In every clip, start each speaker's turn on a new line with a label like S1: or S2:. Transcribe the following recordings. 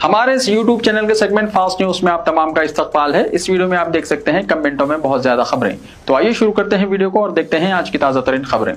S1: हमारे इस YouTube channel के सेगमेंट फास्ट न्यूज में आप तमाम का इस्तकबाल है। इस वीडियो में आप देख सकते हैं कमेंटों में बहुत ज्यादा खबरें। तो आइए शुरू करते हैं वीडियो को और देखते हैं आज की ताजा तरीन खबरें।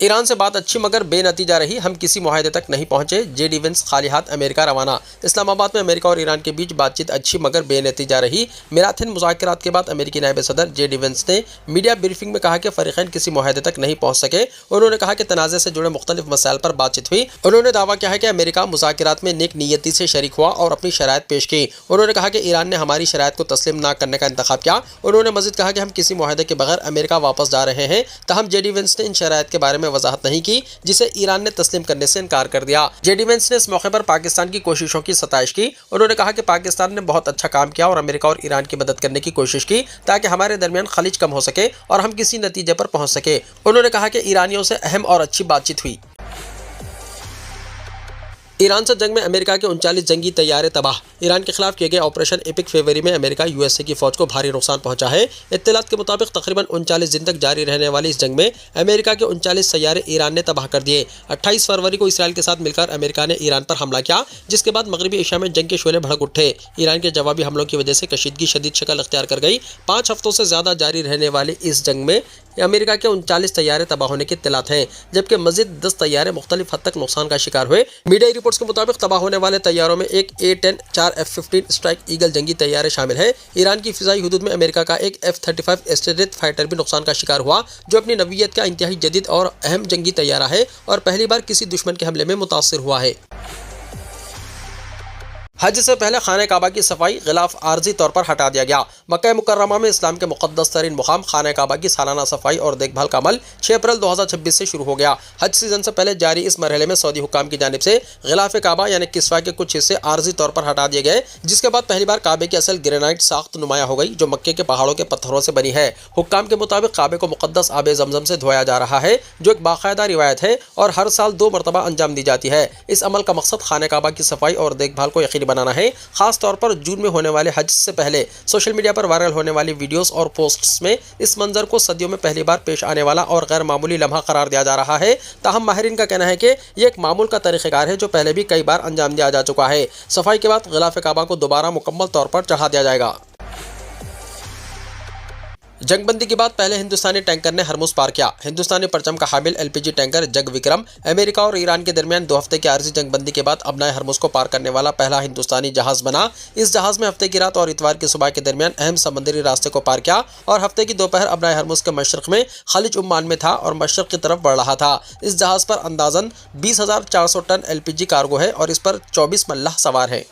S2: ईरान से बात अच्छी मगर बेनतीजा रही, हम किसी मुआहदे तक नहीं पहुंचे, जेडी वेंस खाली हाथ अमेरिका रवाना। इस्लामाबाद में अमेरिका और ईरान के बीच बातचीत अच्छी मगर बेनतीजा रही। मैराथन मुज़ाकरात के बाद अमेरिकी नायब सदर जेडी वेंस ने मीडिया ब्रीफिंग में कहा कि फरीकैन किसी मुआहदे तक नहीं पहुंच सके। उन्होंने कहा कि तनाज़े से जुड़े मुख्तलिफ मसाइल पर बातचीत हुई। उन्होंने दावा किया है कि अमेरिका मुज़ाकरात में नेक नीयती से शरीक हुआ और अपनी शराइत पेश की। उन्होंने कहा कि ईरान ने हमारी शराइत को तस्लीम न करने का इंतखाब किया। उन्होंने मज़ीद कहा कि हम किसी मुआहदे के बगैर अमेरिका वापस जा रहे हैं। तहम जेडी वेंस ने इन शराइत के बारे में वजाहत नहीं की जिसे ईरान ने तस्लीम करने से इनकार कर दिया। जेडी वेंस ने इस मौके पर पाकिस्तान की कोशिशों की सताइश की। उन्होंने कहा कि पाकिस्तान ने बहुत अच्छा काम किया और अमेरिका और ईरान की मदद करने की कोशिश की ताकि हमारे दरमियान खलीज कम हो सके और हम किसी नतीजे पर पहुंच सके। उन्होंने कहा कि ईरानियों से अहम और अच्छी बातचीत हुई। ईरान से जंग में अमेरिका के 39 जंगी तैयारे तबाह। ईरान के खिलाफ किए गए ऑपरेशन एपिक फेवरी में अमेरिका यूएसए की फौज को भारी नुकसान पहुंचा है। इत्तलात के मुताबिक तकरीबन 39 दिन तक जारी रहने वाली इस जंग में अमेरिका के 39 तैयारे ईरान ने तबाह कर दिए। 28 फरवरी को इसराइल के साथ मिलकर अमेरिका ने ईरान पर हमला किया, जिसके बाद मगरबी एशिया में जंग के शोले भड़क उठे। ईरान के जवाबी हमलों की वजह से कशीदगी शदीद शक्ल अख्तियार कर गई। 5 हफ्तों से ज्यादा जारी रहने वाली इस जंग में अमेरिका के 39 तैयारे तबाह होने की इत्तलात हैं, जबकि मजीद 10 तैयारे मुख्तलिफ हद तक नुकसान का शिकार हुए। मीडिया रिपोर्ट्स के मुताबिक तबाह होने वाले तैयारों में एक A-10 4 F-15 स्ट्राइक ईगल जंगी तैयारे शामिल हैं। ईरान की फिजाई हुदूद में अमेरिका का एक F-35 एस्टेरेट फाइटर भी नुकसान का शिकार हुआ, जो अपनी नवीयत का इंतहाई जदीद और अहम जंगी तैयारा है और पहली बार किसी दुश्मन के हमले में मुतासिर हुआ है। हज से पहले खाने काबा की सफाई गिलाफ आर्जी तौर पर हटा दिया गया। मक्का मुकर्रमा में इस्लाम के मुक़द्दस तरीन मुकाम खाने काबा की सालाना सफाई और देखभाल का अमल 6 अप्रैल 2026 से शुरू हो गया। हज सीजन से पहले जारी इस मरहले में सऊदी हुक्काम की जानिब से गिलाफ काबा यानी किस्वा के कुछ हिस्से आर्जी तौर पर हटा दिए गए, जिसके बाद पहली बार काबे की असल ग्रेनाइट साख्त नुमाया हो गई, जो मक्के के पहाड़ों के पत्थरों से बनी है। हुक्काम के मुताबिक काबे को मुक़द्दस आबे ज़मज़म से धोया जा रहा है, जो एक बाकायदा रिवायत है और हर साल 2 मरतबा अंजाम दी जाती है। इस अमल का मकसद खाने काबा की सफाई और देखभाल को यकीनी बनाना है। खास तौर पर जून में होने वाले हज से पहले सोशल मीडिया पर वायरल होने वाली वीडियोस और पोस्ट्स में इस मंजर को सदियों में पहली बार पेश आने वाला और गैर मामूली लम्हा करार दिया जा रहा है। ताहम माहिरीन का कहना है कि यह एक मामूल का तरीक़ेकार है जो पहले भी कई बार अंजाम दिया जा चुका है। सफाई के बाद गिलाफ काबा को दोबारा मुकम्मल तौर पर चढ़ा दिया जाएगा। जंगबंदी के बाद पहले हिंदुस्तानी टैंकर ने हरमुज पार किया। हिंदुस्तानी परचम का हामिल LPG टैंकर जग विक्रम अमेरिका और ईरान के दरमियान 2 हफ्ते की आर्जी जंगबंदी के बाद अपना हरमुज को पार करने वाला पहला हिंदुस्तानी जहाज बना। इस जहाज में हफ्ते की रात और इतवार की सुबह के दरमियान अहम समंदरी रास्ते को पार किया और हफ्ते की दोपहर अपना हरमुज के मशरक में खलीज उम्मान में था और मशरक की तरफ बढ़ रहा था। इस जहाज पर अंदाजन 20,400 टन LPG कार्गो है और इस पर 24 मल्लाह सवार हैं।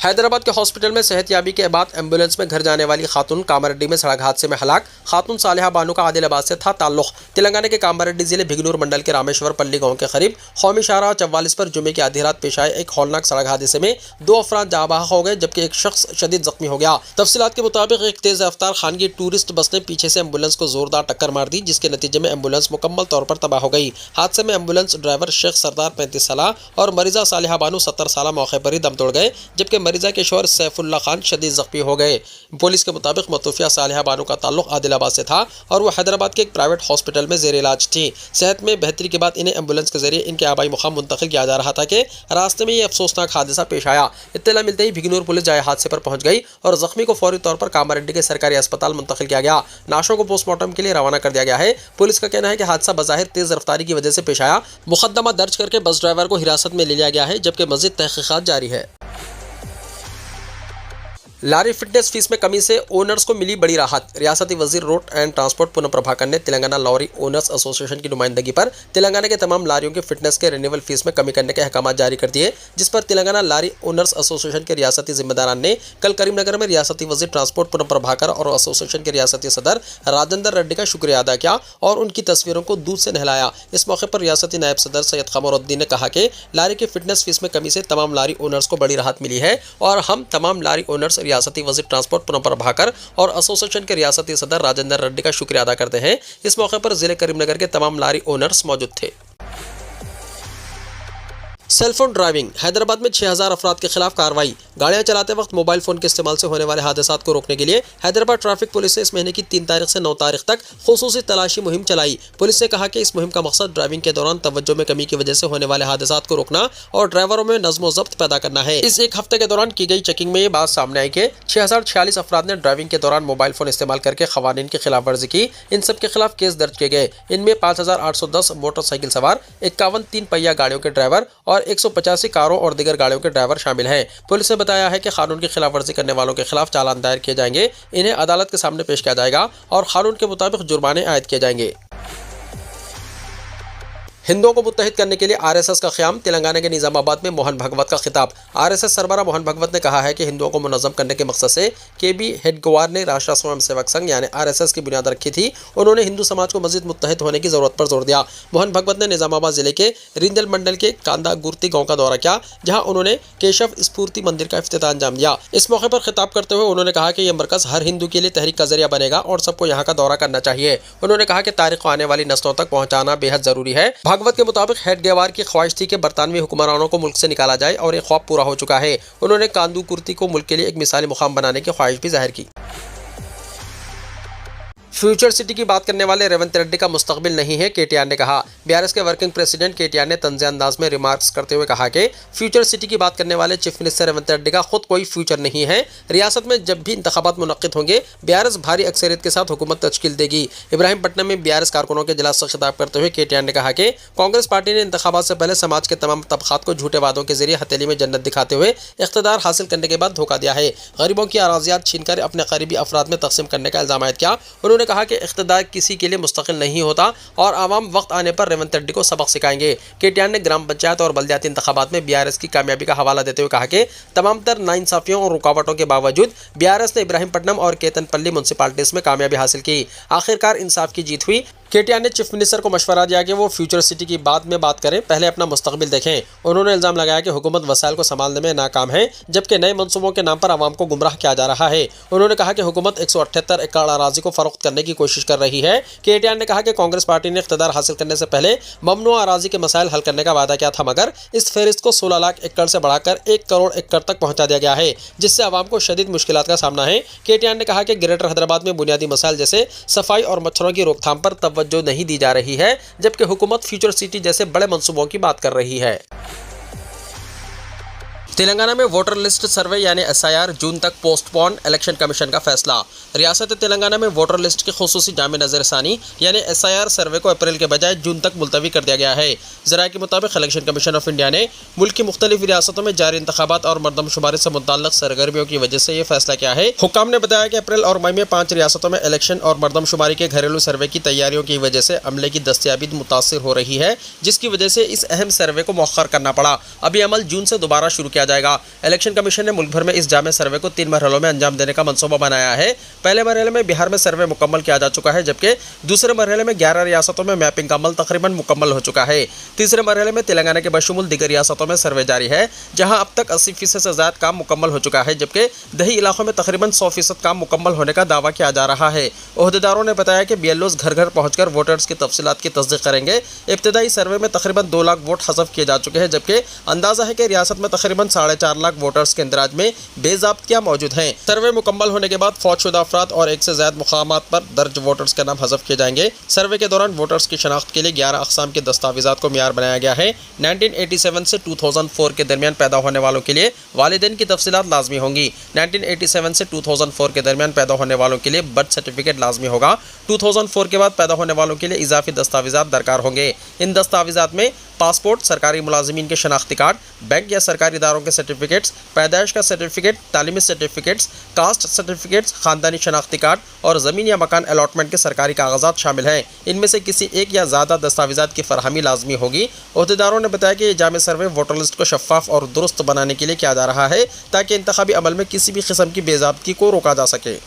S2: हैदराबाद के हॉस्पिटल में सेहतयाबी के बाद एम्बुलेंस में घर जाने वाली खातून कामारेड्डी में सड़क हादसे में हलाक। खातून सालिहा बानू का आदिलाबाद से था ताल्लुक। तेलंगाना के कामारेड्डी जिले भिगनूर मंडल के रामेश्वर पल्ली गांव के करीब कौमी शाहराह 44 पर जुमे की आधी रात पेश आए एक हौलनाक सड़क हादसे में 2 अफराद जाँ बहक हो गए, जबकि एक शख्स शदीद जख्मी हो गया। तफसीलात के मुताबिक एक तेज रफ्तार खानगी टूरिस्ट बस ने पीछे से एम्बुलेंस को जोरदार टक्कर मार दी, जिसके नतीजे में एम्बुलेंस मुकम्मल तौर पर तबाह हो गई। हादसे में एम्बुलेंस ड्राइवर शेख सरदार 35 साल और मरीजा सालिहा बानू 70 साल मौके पर ही दम तोड़ गए, जबकि मरीजा के शौहर सैफुल्ला खान शदीद जख्मी हो गए। पुलिस के मुताबिक मतूफिया सालिहा बानू का ताल्लुक आदिलाबाद से था और वो हैदराबाद के एक प्राइवेट हॉस्पिटल में जेर इलाज थी। सेहत में बेहतरी के बाद इन्हें एम्बुलेंस के जरिए इनके आबाई मुकाम मुंतकिल किया जा रहा था कि रास्ते में ये अफसोसनाक हादसा पेश आया। इत्तला मिलते ही भिगनूर पुलिस जाए हादसे पर पहुंच गई और जख्मी को फौरी तौर पर कामारेड्डी के सरकारी अस्पताल मुंतकिल किया गया। लाशों को पोस्टमार्टम के लिए रवाना कर दिया गया है। पुलिस का कहना है कि हादसा बज़ाहिर तेज रफ्तारी की वजह से पेश आया। मुकदमा दर्ज करके बस ड्राइवर को हिरासत में ले लिया गया है, जबकि मज़ीद तहकीकात जारी है। लारी फिटनेस फीस में कमी से ओनर्स को मिली बड़ी राहत। रियासती वजीर रोड एंड ट्रांसपोर्ट पुनः प्रभाकर ने तेलंगाना लॉरी ओनर्स एसोसिएशन की नुमाइंदगी पर तेलंगाना के तमाम लारियों के फिटनेस के रिन्यूअल फीस में कमी करने के अहकाम जारी कर दिए, जिस पर तेलंगाना लारी ओनर्स एसोसिएशन के रियासती जिम्मेदारान ने कल करीमनगर में रियासती वजीर ट्रांसपोर्ट पुनः प्रभाकर और एसोसिएशन के रियासती सदर राजेंद्र रेड्डी का शुक्रिया अदा किया और उनकी तस्वीरों को दूध से नहलाया। इस मौके पर रियासती नायब सदर सैयद कमरुद्दीन ने कहा कि लारी के फिटनेस फीस में कमी से तमाम लारी ओनर्स को बड़ी राहत मिली है और हम तमाम लारी ओनर्स रियासती वजीर ट्रांसपोर्ट पुनः प्रभाकर और एसोसिएशन के रियासती सदर राजेंद्र रेड्डी का शुक्रिया अदा करते हैं। इस मौके पर जिले करीमनगर के तमाम लारी ओनर्स मौजूद थे। Cellphone driving. हैदराबाद में 6000 अफराद के खिलाफ कार्रवाई। गाड़ियां चलाते वक्त मोबाइल फोन के इस्तेमाल से होने वाले हादसात को रोकने के लिए हैदराबाद ट्रैफिक पुलिस ने इस महीने की 3 तारीख से 9 तारीख तक खुसूसी तलाशी मुहिम चलाई। पुलिस ने कहा कि इस मुहिम का मकसद ड्राइविंग के दौरान तवज्जो में कमी की वजह से होने वाले हादसात को रोकना और ड्राइवरों में नज़्म ज़ब्त पैदा करना है। इस एक हफ्ते के दौरान की गई चेकिंग में ये बात सामने आई कि 6046 अफराद ने ड्राइविंग के दौरान मोबाइल फोन इस्तेमाल करके खवानीन की खिलाफ वर्जी की। इन सब के खिलाफ केस दर्ज किए गए। इनमें 5810 मोटरसाइकिल सवार, 51 3 पहिया गाड़ियों के ड्राइवर और 185 कारों और दीगर गाड़ियों के ड्राइवर शामिल हैं। पुलिस ने बताया है कि कानून की खिलाफ वर्जी करने वालों के खिलाफ चालान दायर किए जाएंगे। इन्हें अदालत के सामने पेश किया जाएगा और कानून के मुताबिक जुर्माने आयद किए जाएंगे। हिंदुओं को मुत्तहिद करने के लिए आरएसएस का क़याम। तेलंगाना के निजामाबाद में मोहन भागवत का खिताब। आरएसएस सरबराह मोहन भागवत ने कहा है कि हिंदुओं को मुनज़्ज़म करने के मकसद से केबी हेडगेवार ने राष्ट्रीय स्वयं सेवक संघ यानी आरएसएस की बुनियाद रखी थी। उन्होंने हिंदू समाज को मज़ीद मुत्तहिद होने की ज़रूरत पर जोर दिया। मोहन भागवत ने निजामाबाद जिले के रिंजल मंडल के कांदा गुर्ती गाँव का दौरा किया, जहाँ उन्होंने केशव स्फूर्ति मंदिर का इफ्तिताह अंजाम दिया। इस मौके पर खिताब करते हुए उन्होंने कहा कि यह मरकज़ हर हिंदू के लिए तहरीक का जरिया बनेगा और सबको यहाँ का दौरा करना चाहिए। उन्होंने कहा कि तारीख को आने वाली नस्लों तक पहुँचाना बेहद ज़रूरी है। भागवत के मुताबिक हेडगेवार की ख्वाहिश थी कि बरतानवी हुक्मरानों को मुल्क से निकाला जाए और ये ख्वाब पूरा हो चुका है। उन्होंने कांदू कुर्ती को मुल्क के लिए एक मिसाली मुकाम बनाने की ख्वाहिश भी जाहिर की। फ्यूचर सिटी की बात करने वाले रेवंत रेड्डी का मुस्तकबिल नहीं है, केटीआर ने कहा। बीआरएस के वर्किंग प्रेसिडेंट केटीआर ने तंज़े अंदाज में रिमार्क्स करते हुए कहा कि फ्यूचर सिटी की बात करने वाले चीफ मिनिस्टर रेवंत रेड्डी का खुद कोई फ्यूचर नहीं है। रियासत में जब भी इंतखाबात मुनक्किद होंगे, बीआरएस भारी अक्सरियत के साथ हुकूमत तश्कील देगी। इब्राहिमपट्टनम में बीआरएस कारकुनों के इजलास से खिताब करते हुए केटीआर ने कहा कि कांग्रेस पार्टी ने इंतखाबात से पहले समाज के तमाम तबकात को झूठे वादों के जरिए हथेली में जन्नत दिखाते हुए इख्तिदार हासिल करने के बाद धोखा दिया है। गरीबों की अराजियात छीनकर अपने करीबी अफराद में तकसीम करने का इल्जाम आयद किया। उन्होंने कहा कि इख्तिदार किसी के लिए मुस्तकिल नहीं होता और आवाम वक्त आने पर रेवंत रेड्डी को सबक सिखाएंगे। केटीआर ने ग्राम पंचायत और बल्दियाती इंतखाबात में बीआरएस की कामयाबी का हवाला देते हुए कहा कि तमाम तर नाइंसाफियों और रुकावटों के बावजूद बीआरएस ने इब्राहिमपट्टनम और केतनपल्ली म्यूनसिपालिटीज में कामयाबी हासिल की। आखिरकार इंसाफ की जीत हुई। केटीआर ने चीफ मिनिस्टर को मशवरा दिया कि वो फ्यूचर सिटी की बाद में बात करें, पहले अपना मुस्तकबिल देखें। उन्होंने इल्जाम लगाया कि हुकूमत वसाइल को संभालने में नाकाम है, जबकि नए मनसूबों के नाम पर आवाम को गुमराह किया जा रहा है। उन्होंने कहा कि हुकूमत 178 एकड़ अराजी को फरोख्त करने की कोशिश कर रही है। केटीआर ने कहा कि कांग्रेस पार्टी ने इख्तिदार हासिल करने से पहले ममनुआ अराजी के मसाइल हल करने का वादा किया था, मगर इस फहरिस्त को 16 लाख एकड़ से बढ़ाकर 1 करोड़ एकड़ तक पहुंचा दिया गया है, जिससे आवाम को शदीद मुश्किलात का सामना है। केटीआर ने कहा कि ग्रेटर हैदराबाद में बुनियादी मसाइल जैसे सफाई और मच्छरों की रोकथाम पर तवज्जो नहीं दी जा रही है, जबकि हुकूमत फ्यूचर सिटी जैसे बड़े मंसूबों की बात कर रही है। तेलंगाना में वोटर लिस्ट सर्वे यानी एसआईआर जून तक पोस्टपोन। इलेक्शन कमीशन का फैसला। रियासत तेलंगाना में वोटर लिस्ट की खुसूसी जामे नजरसानी यानी एसआईआर सर्वे को अप्रैल के बजाय जून तक मुलतवी कर दिया गया है। ज़राए के मुताबिक इलेक्शन कमीशन ऑफ इंडिया ने मुल्क की मुख्तलिफ रियासतों में जारी इंतखाबात और मरदमशुमारी से मुतल्लिक़ सरगर्मियों की वजह से यह फैसला किया है। हुक्काम ने बताया कि अप्रैल और मई में 5 रियासतों में इलेक्शन और मरदमशुमारी के घरेलू सर्वे की तैयारियों की वजह से अमले की दस्तयाबी मुतासिर हो रही है, जिसकी वजह से इस अहम सर्वे को मौखर करना पड़ा। अभी अमल जून से दोबारा शुरू किया जाएगा। इलेक्शन कमीशन ने मुल्क भर में इस जामे सर्वे को 3 मरहलों में अंजाम देने का मंसूबा बनाया है। पहले मरहले में बिहार में सर्वे मुकम्मल किया जा चुका है, जबकि दूसरे मरहले में 11 रियासतों में मैपिंग का अमल तकरीबन मुकम्मल हो चुका है। तीसरे मरहले में तेलंगाना के बशमुल दीगर रियासतों में सर्वे जारी है, जहां अब तक 80% से ज़्यादा काम मुकम्मल हो चुका है, जबकि दही इलाकों में तकरीबन 100% काम मुकम्मल होने का दावा किया जा रहा है। ओहदेदारों ने बताया कि BLOs घर घर पहुंचकर वोटर्स की तफसीलात की तस्दीक करेंगे। इब्तदाई सर्वे में तकरीबन 2 लाख वोट हज़फ किए जा चुके हैं, जबकि अंदाजा है कि रियासत में तकरीबन 4.5 लाख वोटर्स के इंदराज में बेज़ाब्तियां मौजूद हैं। सर्वे मुकम्मल होने के बाद फौजशुदा अफराद और 1 से ज़्यादा मुकामात पर दर्ज वोटर्स के नाम हज़फ किए जाएंगे। सर्वे के दौरान वोटर्स की शनाख्त के लिए 11 अक़साम के दस्तावेज़ात को मियार बनाया गया है। 1987 से 2004 के दरमियान पैदा होने वालों के लिए वालिदैन की तफसीलात लाजमी होंगी। 1987 से 2004 के दरमियान पैदा होने वालों के लिए बर्थ सर्टिफिकेट लाजमी होगा। 2004 के बाद पैदा होने वालों के लिए इजाफी दस्तावेज़ात दरकार होंगे। इन दस्तावेज़ात में पासपोर्ट, सरकारी मुलाजिमीन के शनाख्ती कार्ड, बैंक या सरकारी इदारों के सर्टिफिकेट्स, पैदाइश का सर्टिफिकेट, तालीमी सर्टिफिकेट्स, कास्ट सर्टिफिकेट्स, ख़ानदानी शनाख्ती कार्ड और ज़मीन या मकान अलॉटमेंट के सरकारी कागजात शामिल हैं। इनमें से किसी एक या ज़्यादा दस्तावेज़ात की फरहमी लाजमी होगी। ओहदेदारों ने बताया कि ये जामे सर्वे वोटर लिस्ट को शफाफ और दुरुस्त बनाने के लिए किया जा रहा है, ताकि इंतखाबी अमल में किसी भी किस्म की बेज़ाब्तगी को रोका जा सके।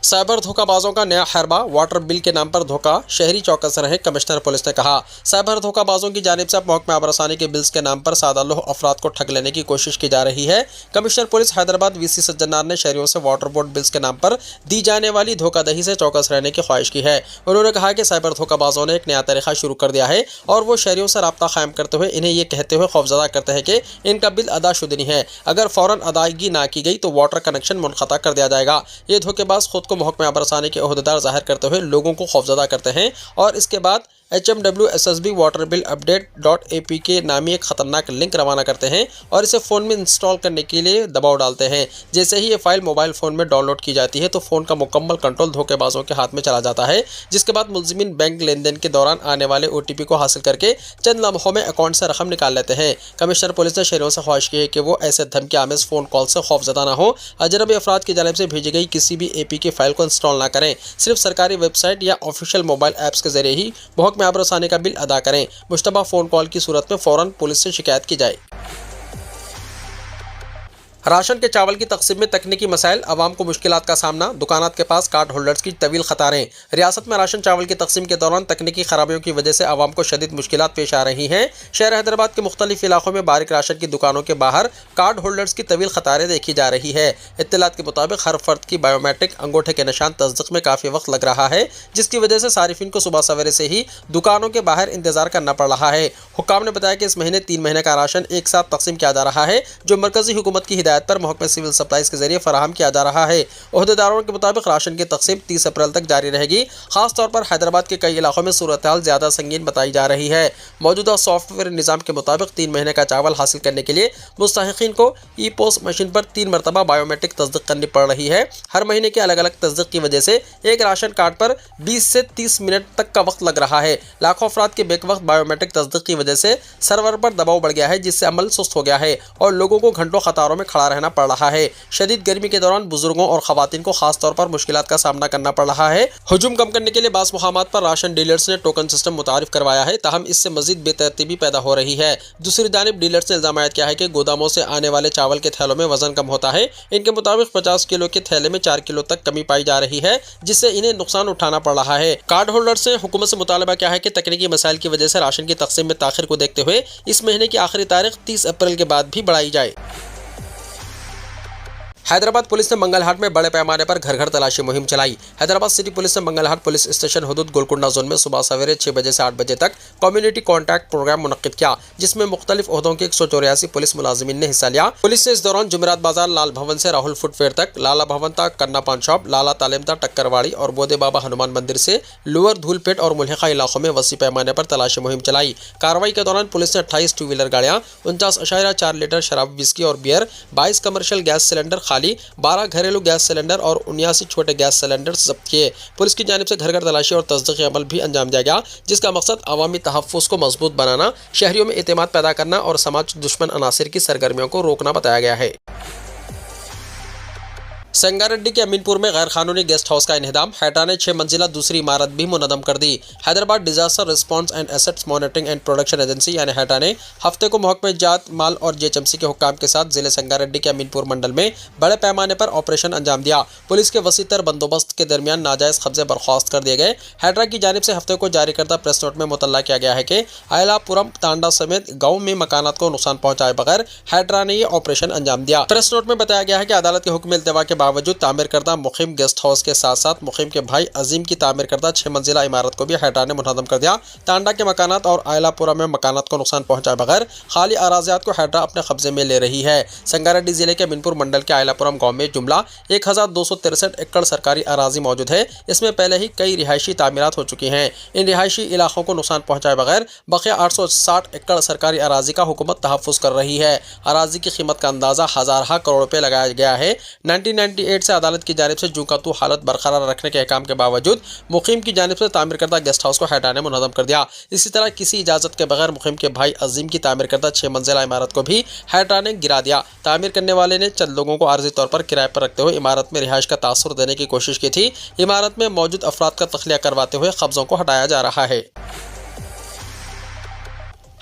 S2: साइबर धोखाबाजों का नया हरबा, वाटर बिल के नाम पर धोखा, शहरी चौकस रहे, कमिश्नर पुलिस ने कहा। साइबर धोखाबाजों की जानिब से अब महकमा आबरसानी के बिल्स के नाम पर सादालोह अफराद को ठग लेने की कोशिश की जा रही है। Commissioner police Hyderabad VC Sajjanar ने शहरियों से वाटर बोर्ड बिल्स के नाम पर दी जाने वाली धोखाधही से चौकस रहने की ख्वाहिश की है। उन्होंने कहा कि साइबर धोखाबाजों ने एक नया तरीका शुरू कर दिया है और वो शहरियों से राब्ता कायम करते हुए इन्हें ये कहते हुए खौफजदा करते हैं कि इनका बिल अदाशुदा नहीं है, अगर फौरन अदायगी ना की गई तो वाटर कनेक्शन मुनक़ता कर दिया जाएगा। ये धोखेबाज खुद को महकमा आबरसानी के ओहदेदार जाहिर करते हुए लोगों को खौफजदा करते हैं और इसके बाद HMWSSB वाटर बिल अपडेट.apk नामी एक खतरनाक लिंक रवाना करते हैं और इसे फ़ोन में इंस्टॉल करने के लिए दबाव डालते हैं। जैसे ही ये फाइल मोबाइल फ़ोन में डाउनलोड की जाती है तो फ़ोन का मुकम्मल कंट्रोल धोखेबाजों के हाथ में चला जाता है, जिसके बाद मुलजिमीन बैंक लेन देन के दौरान आने वाले OTP को हासिल करके चंद लम्हों में अकाउंट से रकम निकाल लेते हैं। कमिश्नर पुलिस ने शहरियों से ख्वाहिश की है कि वो ऐसे धमकी आमेज फ़ोन कॉल से खौफजदा ना हो, अजनबी अफराद की जानिब से भेजी गई किसी भी APK फाइल को इंस्टॉल ना करें, सिर्फ सरकारी वेबसाइट या ऑफिशियल मोबाइल ऐप्स के जरिए ही महकमा आबरसानी का बिल अदा करें। मुश्तबा फ़ोन कॉल की सूरत में फ़ौरन पुलिस से शिकायत की जाए। राशन के चावल की तकसीम में तकनीकी मसाइल, अवाम को मुश्किलात का सामना, दुकानात के पास कार्ड होल्डर्स की तवील कतारें। रियासत में राशन चावल की तकसीम के दौरान तकनीकी खराबियों की वजह से अवाम को शदीद मुश्किलात पेश आ रही हैं। शहर हैदराबाद के मुख्तलिफ इलाकों में बारीक राशन की दुकानों के बाहर कार्ड होल्डर्स की तवील कतारें देखी जा रही है। इत्तलात के मुताबिक हर फर्द की बायोमेट्रिक अंगूठे के निशान तस्दीक में काफ़ी वक्त लग रहा है, जिसकी वजह से सारिफिन को सुबह सवेरे से ही दुकानों के बाहर इंतजार करना पड़ रहा है। हुक्काम ने बताया कि इस महीने 3 महीने का राशन एक साथ तकसीम किया जा रहा है, जो मरकजी हुकूमत की हिदायत पर महकमा सिविल सप्लाईज के जरिए फराहम किया जा रहा है। ओहदेदारों के मुताबिक राशन की तकसीम 30 अप्रैल तक जारी रहेगी। खास तौर पर हैदराबाद के कई इलाकों में सूरत हाल ज्यादा संगीन बताई जा रही है। मौजूदा सॉफ्टवेयर निज़ाम के मुताबिक 3 महीने का चावल हासिल करने के लिए मुस्तहिकीन को ई-पोस्ट मशीन पर 3 मरतबा बायोमेट्रिक तस्दीक करनी पड़ रही है। हर महीने के अलग अलग तस्दीक की वजह से एक राशन कार्ड पर 20 से 30 मिनट तक का वक्त लग रहा है। लाखों अफराद के बेक वक्त बायोमेट्रिक तस्दीक की वजह से सर्वर पर दबाव बढ़ गया है, जिससे अमल सुस्त हो गया है और लोगों को घंटों कतारों में खड़ा रहना पड़ रहा है। शदीद गर्मी के दौरान बुजुर्गों और खवातीन को खास तौर पर मुश्किलात का सामना करना पड़ रहा है। हुजूम कम करने के लिए बास मुकामात पर राशन डीलर्स ने टोकन सिस्टम मुतारिफ करवाया है, ताहम इससे मजीद बेतरतीबी पैदा हो रही है। दूसरी जानिब डीलर्स ने इल्जाम किया है कि गोदामों से आने वाले चावल के थैलों में वजन कम होता है। इनके मुताबिक 50 किलो के थैले में 4 किलो तक कमी पाई जा रही है, जिससे इन्हें नुकसान उठाना पड़ रहा है। कार्ड होल्डर्स ने हुकूमत से मुतालबा किया है कि तकनीकी मसाइल की वजह से राशन की तकसीम में ताखिर को देखते हुए इस महीने की आखिरी तारीख 30 अप्रैल के बाद भी बढ़ाई जाए। हैदराबाद पुलिस ने मंगलहाट में बड़े पैमाने पर घर घर तलाशी मुहिम चलाई। हैदराबाद सिटी पुलिस ने मंगलहाट पुलिस स्टेशन हुदूद गोलकुंडा जोन में सुबह सवेरे 6 बजे से 8 बजे तक कम्युनिटी कॉन्टैक्ट प्रोग्राम मुनक्किद किया, जिसमें मुख्तलिफ ओहदों के 184 पुलिस मुलाजिमीन ने हिस्सा लिया। पुलिस ने इस दौरान जुमेरात बाजार, लाल भवन से राहुल फुटवेयर तक, लाला भवन तक कन्ना पान शॉप, लाला तालिमता टक्करवाड़ी और बोदे बाबा हनुमान मंदिर से लोअर धूलपेट और मुल्हिका इलाकों में वसी पैमाने पर तलाशी मुहिम चलाई। कार्रवाई के दौरान पुलिस ने 28 टू व्हीलर गाड़ियाँ, 49.4 लीटर शराब, विस्की और बियर, 22 कमर्शियल गैस सिलेंडर खाली, 12 घरेलू गैस सिलेंडर और 79 छोटे गैस सिलेंडर जब्त किए। पुलिस की जानिब से घर घर तलाशी और तस्दीकी अमल भी अंजाम दिया गया, जिसका मकसद अवामी तहफ़्फ़ुज़ को मजबूत बनाना, शहरियों में एतमाद पैदा करना और समाज दुश्मन अनासिर की सरगर्मियों को रोकना बताया गया है। संगारेड्डी के अमीनपुर में गैर कानूनी गेस्ट हाउस का इन्हदाम, हैटा ने 6 मंजिला दूसरी इमारत भी मुनदम कर दी। Hyderabad disaster response and assets monitoring and production agency यानी हैटा ने हफ्ते को महकमे जात माल और GHMC के हुक्काम के साथ जिले संगारेड्डी के अमीनपुर मंडल में बड़े पैमाने पर ऑपरेशन अंजाम दिया। पुलिस के वसीतर बंदोबस्त के दरमियान नाजायज़ कब्जे बर्खास्त कर दिए गए। हैटा की जानिब से हफ्ते को जारी करदा प्रेस नोट में मुतल्ला किया गया है कि आयलापुरम, तांडा समेत गाँव में मकानात को नुकसान पहुँचाए बगैर हैटा ने यह ऑपरेशन अंजाम दिया। प्रेस नोट में बताया गया है कि अदालत के हुक्म इल्तवा के बावजूद तामीर करदा मुखिम गेस्ट हाउस के साथ साथ मुखिम के भाई अजीम की तामीर करदा 6 मंजिला इमारत को भी हैटा ने मुनहदम कर दिया। तांडा के मकानात और आयलापुरा में मकानात को नुकसान पहुंचाए बगैर खाली अराजियात को हैटा अपने कब्जे में ले रही है। संगारेड्डी जिले के अमीनपुर मंडल के आयलापुरम गांव में जुमला 1263 एकड़ सरकारी अराजी मौजूद है। इसमें पहले ही कई रिहायशी तामीरात हो चुकी हैं। इन रिहायशी इलाकों को नुकसान पहुंचाए बगैर बकिया 860 एकड़ सरकारी अराजी का हुकूमत तहफ़्फ़ुज़ कर रही है। अराजी की कीमत का अंदाजा हज़ार करोड़ रुपये लगाया गया है। 1998 से अदालत की जानिब से जूकातू हालत बरकरार रखने के अहकाम के बावजूद मुकीम की जानिब से तामीर करदा गेस्ट हाउस को हैटा ने मुनहदम कर दिया। इसी तरह किसी इजाज़त के बगैर मुकीम के भाई अजीम की तामीर करदा 6 मंजिला इमारत को भी हैटा ने गिरा दिया। तामीर करने वाले ने चंद लोगों को आर्जी तौर पर किराए पर रखते हुए इमारत में रिहाइश का तासुर देने की कोशिश की थी। इमारत में मौजूद अफराद का तख्लिया करवाते हुए कब्जों को हटाया जा रहा है।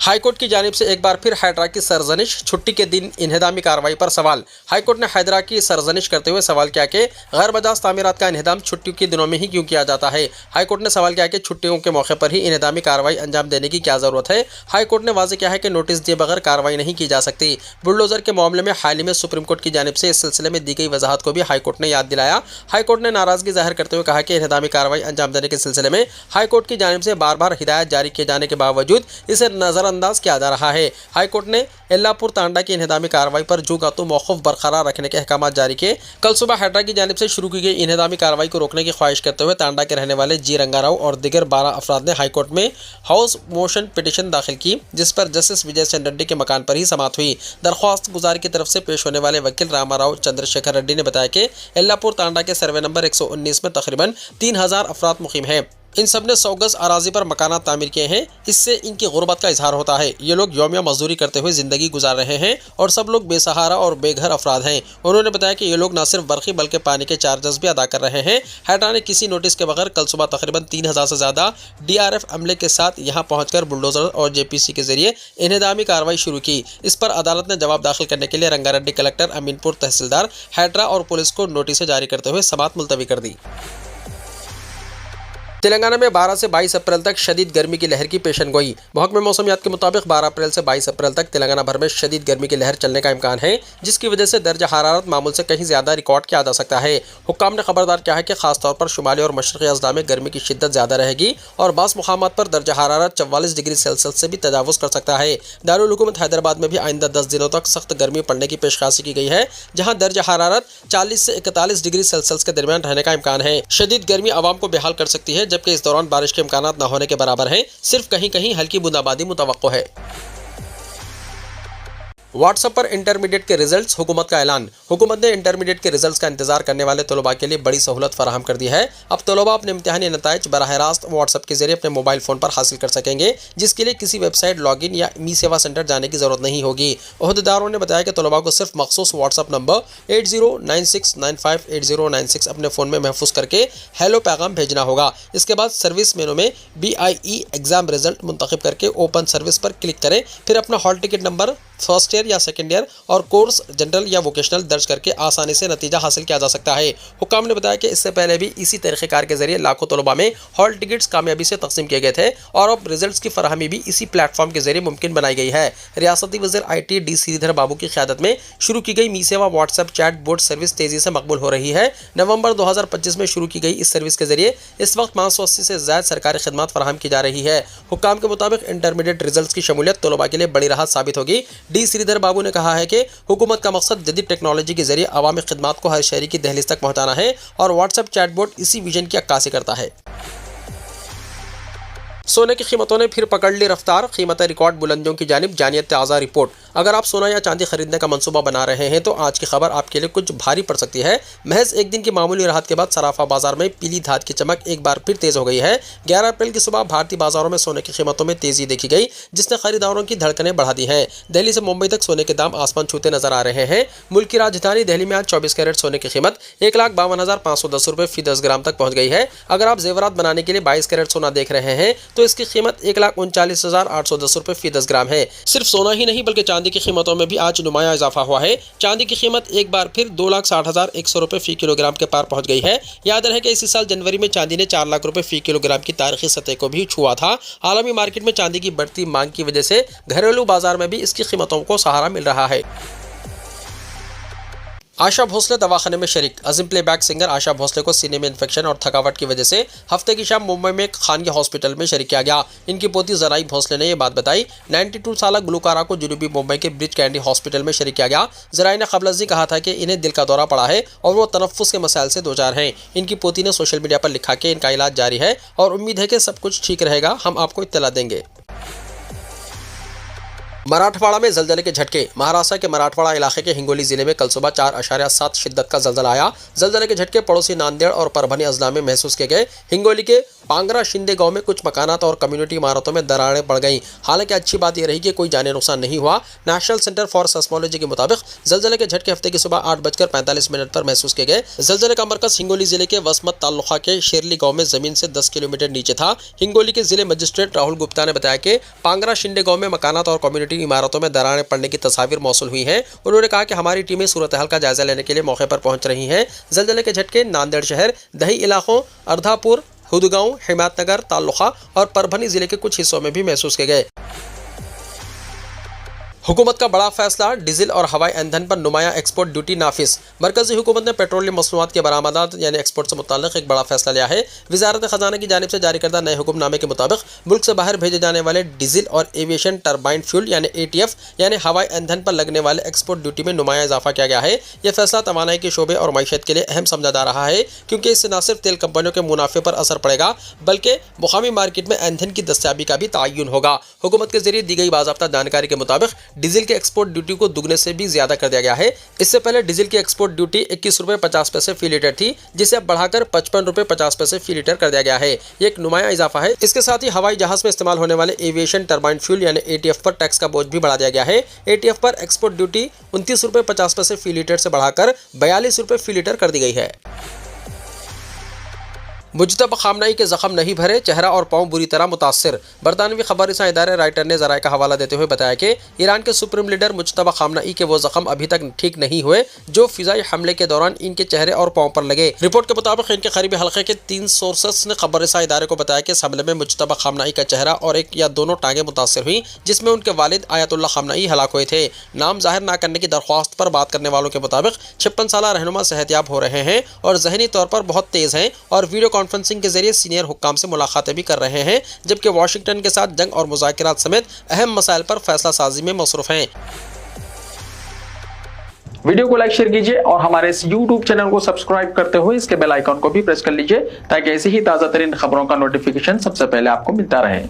S2: हाईकोर्ट की जानिब से एक बार फिर हाइड्रा की सरजनिश, छुट्टी के दिन इन्हेदामी कार्रवाई पर सवाल। हाईकोर्ट ने हाइड्रा की सरजनिश करते हुए सवाल किया कि गैर बजाज तामीरात का इन्हेदाम छुट्टियों के दिनों में ही क्यों किया जाता है। हाईकोर्ट ने सवाल किया कि छुट्टियों के मौके पर ही इन्हेदामी कार्रवाई अंजाम देने की क्या जरूरत है। हाईकोर्ट ने वाज़ेह किया है कि नोटिस दिए बगैर कार्रवाई नहीं की जा सकती। बुलडोजर के मामले में हाल ही में सुप्रीम कोर्ट की जानिब से इस सिलसिले में दी गई वजाहत को भी हाईकोर्ट ने याद दिलाया। हाईकोर्ट ने नाराजगी जाहिर करते हुए कहा कि इन्हेदामी कार्रवाई अंजाम देने के सिलसिले में हाईकोर्ट की जानिब से बार बार हिदायत जारी किए जाने के बावजूद इसे नजरअंदाज किया जा रहा है। हाईकोर्ट ने एल्लापुर तांडा की इन्हेदामी कार्रवाई पर जुगातु मौकूफ बरकरार रखने के अहकाम जारी किए। कल सुबह हाइड्रा की जानिब से शुरू की गई इन्हेदामी कार्रवाई को रोकने की ख्वाहिश करते हुए तांडा के रहने वाले जी रंगाराव और दिगर 12 अफराद ने हाईकोर्ट में हाउस मोशन पिटीशन दाखिल की, जिस पर जस्टिस विजय सेन रेड्डी के मकान पर ही समाअत हुई। दरख्वास्त गुजार की तरफ से पेश होने वाले वकील रामाराव चंद्रशेखर रेड्डी ने बताया कि एल्लापुर तांडा के सर्वे नंबर 119 में तकरीबन 3000 अफराद मुकीम हैं। इन सब ने 100 गज अराजी पर मकानात तामीर किए हैं। इससे इनकी गुर्बत का इजहार होता है। ये लोग यौमिया मजदूरी करते हुए जिंदगी गुजार रहे हैं और सब लोग बेसहारा और बेघर अफराद हैं। उन्होंने बताया कि ये लोग न सिर्फ बरक़ी बल्कि पानी के चार्जेस भी अदा कर रहे हैं। हाइड्रा ने किसी नोटिस के बगैर कल सुबह तकरीबन 3000 से ज़्यादा DRF अमले के साथ यहाँ पहुँचकर बुलडोजर और JPC के जरिए इन्हेदामी कार्रवाई शुरू की। इस पर अदालत ने जवाब दाखिल करने के लिए रंगारेड्डी कलेक्टर, अमीनपुर तहसीलदार, हाइड्रा और पुलिस को नोटिस जारी करते हुए समाअत मुलतवी कर दी। तेलंगाना में 12 से 22 अप्रैल तक शदीद गर्मी की लहर की पेशन गोई। महकमे मौसमियात के मुताबिक 12 अप्रैल से 22 अप्रैल तक तेलंगाना भर में शदीद गर्मी की लहर चलने का इम्कान है, जिसकी वजह से दर्जा हरारत मामूल से कहीं ज़्यादा रिकॉर्ड किया जा सकता है। हुक्काम ने खबरदार किया है कि खासतौर पर शुमाली और मशरक़ी अजला में गर्मी की शिद्दत ज़्यादा रहेगी और बास मुकामात पर दर्जा हरारत 44 डिग्री सेल्सियस से भी तजावुज़ कर सकता है। दारुल हुकूमत हैदराबाद में भी आइंदा 10 दिनों तक सख्त गर्मी पड़ने की पेशकाशी की गई है, जहाँ दर्जा हरारत 40 से 41 डिग्री सेल्सियस के दरमियान रहने का इम्कान है। शदीद गर्मी आवाम को बेहाल कर सकती है, जबकि इस दौरान बारिश के इम्कानात न होने के बराबर हैं। सिर्फ कहीं कहीं हल्की बूंदाबांदी मुतवक्को है। व्हाट्सएप पर इंटरमीडिएट के रिजल्ट्स, हुकूमत का ऐलान। हुकूमत ने इंटरमीडिएट के रिजल्ट्स का इंतजार करने वाले तलबा के लिए बड़ी सहूलत फराहम कर दी है। अब तलबा अपने इम्तिहानी नताइज बराह रास्त व्हाट्सएप के जरिए अपने मोबाइल फ़ोन पर हासिल कर सकेंगे, जिसके लिए किसी वेबसाइट, लॉगिन या मी सेवा सेंटर जाने की ज़रूरत नहीं होगी। ओहदेदारों ने बताया कि तलबा को सिर्फ मखसूस व्हाट्सएप नंबर 8096958096 अपने फ़ोन में महफूज करके हेलो पैगाम भेजना होगा। इसके बाद सर्विस मेनू में BIE एग्ज़ाम रिजल्ट मुंतखब करके ओपन सर्विस पर क्लिक करें। फिर अपना hall ticket number, first year या सेकेंड ईयर और कोर्स जनरल या वोकेशनल दर्ज करके आसानी से नतीजा हासिल किया जा सकता है। हुक्काम ने बताया कि इससे पहले भी इसी तरीक़ेकार के जरिए लाखों तलबा में हॉल टिकट्स कामयाबी से तकसीम किए गए थे और अब रिजल्ट्स की फराहमी भी इसी प्लेटफॉर्म के जरिए मुमकिन बनाई गई है। रियासती वज़ीर IT D श्रीधर बाबू की क़यादत में शुरू की गई मी सेवा व्हाट्सएप चैट बोर्ड सर्विस तेज़ी से मकबूल हो रही है। नवंबर 2025 में शुरू की गई इस सर्विस के जरिए इस वक्त 580 से ज़्यादा सरकारी खदमात फराहम की जा रही है। हुक्काम के मुताबिक इंटरमीडिएट रिजल्ट्स की शमूलियत तलबा के लिए बड़ी राहत साबित होगी। D श्रीधर बाबू ने कहा है कि हुकूमत का मकसद जदीद टेक्नोलॉजी के जरिए अवामी खिदमात को हर शहरी की दहलीज तक पहुँचाना है और व्हाट्सएप चैटबोर्ड इसी विजन की अक्कासी करता है। सोने की कीमतों ने फिर पकड़ ली रफ्तार, कीमतें रिकॉर्ड बुलंदियों की जानिब, जानिए ताज़ा रिपोर्ट। अगर आप सोना या चांदी खरीदने का मंसूबा बना रहे हैं तो आज की खबर आपके लिए कुछ भारी पड़ सकती है। महज एक दिन की मामूली राहत के बाद सराफा बाजार में पीली धात की चमक एक बार फिर तेज हो गई है। 11 अप्रैल की सुबह भारतीय बाजारों में सोने की कीमतों में तेजी देखी गई, जिसने खरीदारों की धड़कनें बढ़ा दी हैं। दिल्ली से मुंबई तक सोने के दाम आसमान छूते नजर आ रहे हैं। मुल्क की राजधानी दिल्ली में आज 24 कैरेट सोने की कीमत 1,52,510 रुपये फी 10 ग्राम तक पहुंच गई है। अगर आप जेवरात बनाने के लिए 22 कैरेट सोना देख रहे हैं तो इसकी कीमत 1,39,810 रुपये फी 10 ग्राम है। सिर्फ सोना ही नहीं बल्कि चांदी की कीमतों में भी आज नुमाया इजाफा हुआ है। चांदी की कीमत एक बार फिर 2,60,100 रुपये फी किलोग्राम के पार पहुंच गई है। याद रहे कि इसी साल जनवरी में चांदी ने 4 लाख रुपये फी किलोग्राम की तारीखी सतह को भी छुआ था। आलमी मार्केट में चांदी की बढ़ती मांग की वजह से घरेलू बाजार में भी इसकी कीमतों को सहारा मिल रहा है। आशा भोसले दवाखाने में शरीक। अजीम प्लेबैक सिंगर आशा भोसले को सीने में इन्फेक्शन और थकावट की वजह से हफ्ते की शाम मुंबई में एक खानगी हॉस्पिटल में शरीक किया गया। इनकी पोती जराई भोसले ने यह बात बताई। 92 साल गुलकारा को जुनूबी मुंबई के ब्रिज कैंडी हॉस्पिटल में शरीक किया गया। जराई ने क़बल कहा था कि इन्हें दिल का दौरा पड़ा है और वो तनफ्फुस के मसाइल से दो चार हैं। इनकी पोती ने सोशल मीडिया पर लिखा कि इनका इलाज जारी है और उम्मीद है कि सब कुछ ठीक रहेगा, हम आपको इत्तला देंगे। मराठवाड़ा में जलजले के झटके। महाराष्ट्र के मराठवाड़ा इलाके के हिंगोली जिले में कल सुबह 4.7 शिद्दत का जलजला आया। जलजले के झटके पड़ोसी नांदेड़ और परभनी अजला में महसूस किए गए। हिंगोली के पांगरा शिंदे गांव में कुछ मकानात और कम्युनिटी इमारतों में दरारें पड़ गईं। हालांकि अच्छी बात यह रही कि कोई जानी नुकसान नहीं हुआ। नेशनल सेंटर फॉर सेस्मोलॉजी के मुताबिक जलजले के झटके हफ्ते की सुबह 8:45 पर महसूस किए गए। जलजले का मरकज हिंगोली जिले के वसमत तालुका के शेरली गाँव में जमीन से 10 किलोमीटर नीचे था। हिंगोली के जिले मजिस्ट्रेट राहुल गुप्ता ने बताया कि पांगरा शिंदे गाँव में मकानात और कम्युनिटी इमारतों में दरारें पड़ने की तस्वीर मौसूल हुई हैं। उन्होंने कहा कि हमारी टीमें सूरत हाल का जायजा लेने के लिए मौके पर पहुंच रही हैं। जलजले के झटके नांदेड़ शहर, दही इलाकों, अर्धापुर, हुदगांव, हिमायतनगर तालुका और परभनी जिले के कुछ हिस्सों में भी महसूस किए गए। हुकूमत का बड़ा फैसला, डीजल और हवाई ईंधन पर नुमाया एक्सपोर्ट ड्यूटी नाफिज। मरकजी हुकूमत ने पेट्रोलियम मसनूआत के बरामदात यानी एक्सपोर्ट से मुताल्लिक एक बड़ा फैसला लिया है। वजारत खजाना की जानिब से जारी करदा नए हुक्मनामे के मुताबिक मुल्क से बाहर भेजे जाने वाले डीजल और एविएशन टर्बाइन फ्यूल यानी ATF यानी हवाई ईंधन पर लगने वाले एक्सपोर्ट ड्यूटी में नुमाया इजाफा किया गया है। यह फैसला तवानाई के शोबे और मईशत के लिए अहम समझा जा रहा है, क्योंकि इससे न सिर्फ तेल कंपनियों के मुनाफे पर असर पड़ेगा बल्कि मुकामी मार्केट में ईंधन की दस्तयाबी का भी तयन होगा। हुकूमत के जरिए दी गई बाज़ाब्ता जानकारी के मुताबिक डीजल के एक्सपोर्ट ड्यूटी को दुगने से भी ज्यादा कर दिया गया है। इससे पहले डीजल की एक्सपोर्ट ड्यूटी 21 रुपए 50 पैसे फी लीटर थी, जिसे अब बढ़ाकर 55 रुपए 50 पैसे फी लीटर कर दिया गया है। ये एक नुमाया इजाफा है। इसके साथ ही हवाई जहाज में इस्तेमाल होने वाले एविएशन टर्बाइन फ्यूल यानी ATF पर टैक्स का बोझ भी बढ़ा दिया गया है। ATF पर एक्सपोर्ट ड्यूटी 29 रुपए 50 पैसे फी लीटर से बढ़ाकर 42 रुपए फी लीटर कर दी गई है। मुज्तबा खामनाई के जख्म नहीं भरे, चेहरा और पांव बुरी तरह मुतासिर। बरतानवी खबररसा इदारे राइटर ने ज़राए का हवाला देते हुए बताया कि ईरान के सुप्रीम लीडर मुज्तबा खामनाई के वो जख्म अभी तक ठीक नहीं हुए जो फिजाई हमले के दौरान इनके चेहरे और पांव पर लगे। रिपोर्ट के मुताबिक इनके करीबी हल्के के 3 सोर्सेस ने खबररसा इदारे को बताया कि इस हमले में मुज्तबा खामनाई का चेहरा और एक या दोनों टांगें मुतासिर हुई, जिसमें उनके वालिद आयतुल्लाह खामनाई हलाक हुए थे। नाम जाहिर न करने की दरख्वास्त पर बात करने वालों के मुताबिक 56 साला रहनुमा सेहतियाब हो रहे हैं और जहनी तौर पर बहुत तेज हैं और वीडियो कॉन्फ्रेंसिंग के जरिए सीनियर हुक्काम से मुलाकातें भी कर रहे हैं, जबकि वाशिंगटन के साथ जंग और मुज़ाकिरात समेत अहम मसाइल पर फैसला साजी में मसरूफ हैं।
S1: वीडियो को लाइक शेयर कीजिए और हमारे इस YouTube चैनल को सब्सक्राइब करते हुए इसके बेल आइकन को भी प्रेस कर लीजिए, ताकि ऐसी ही ताज़ा तरीन खबरों का नोटिफिकेशन सबसे पहले आपको मिलता रहे।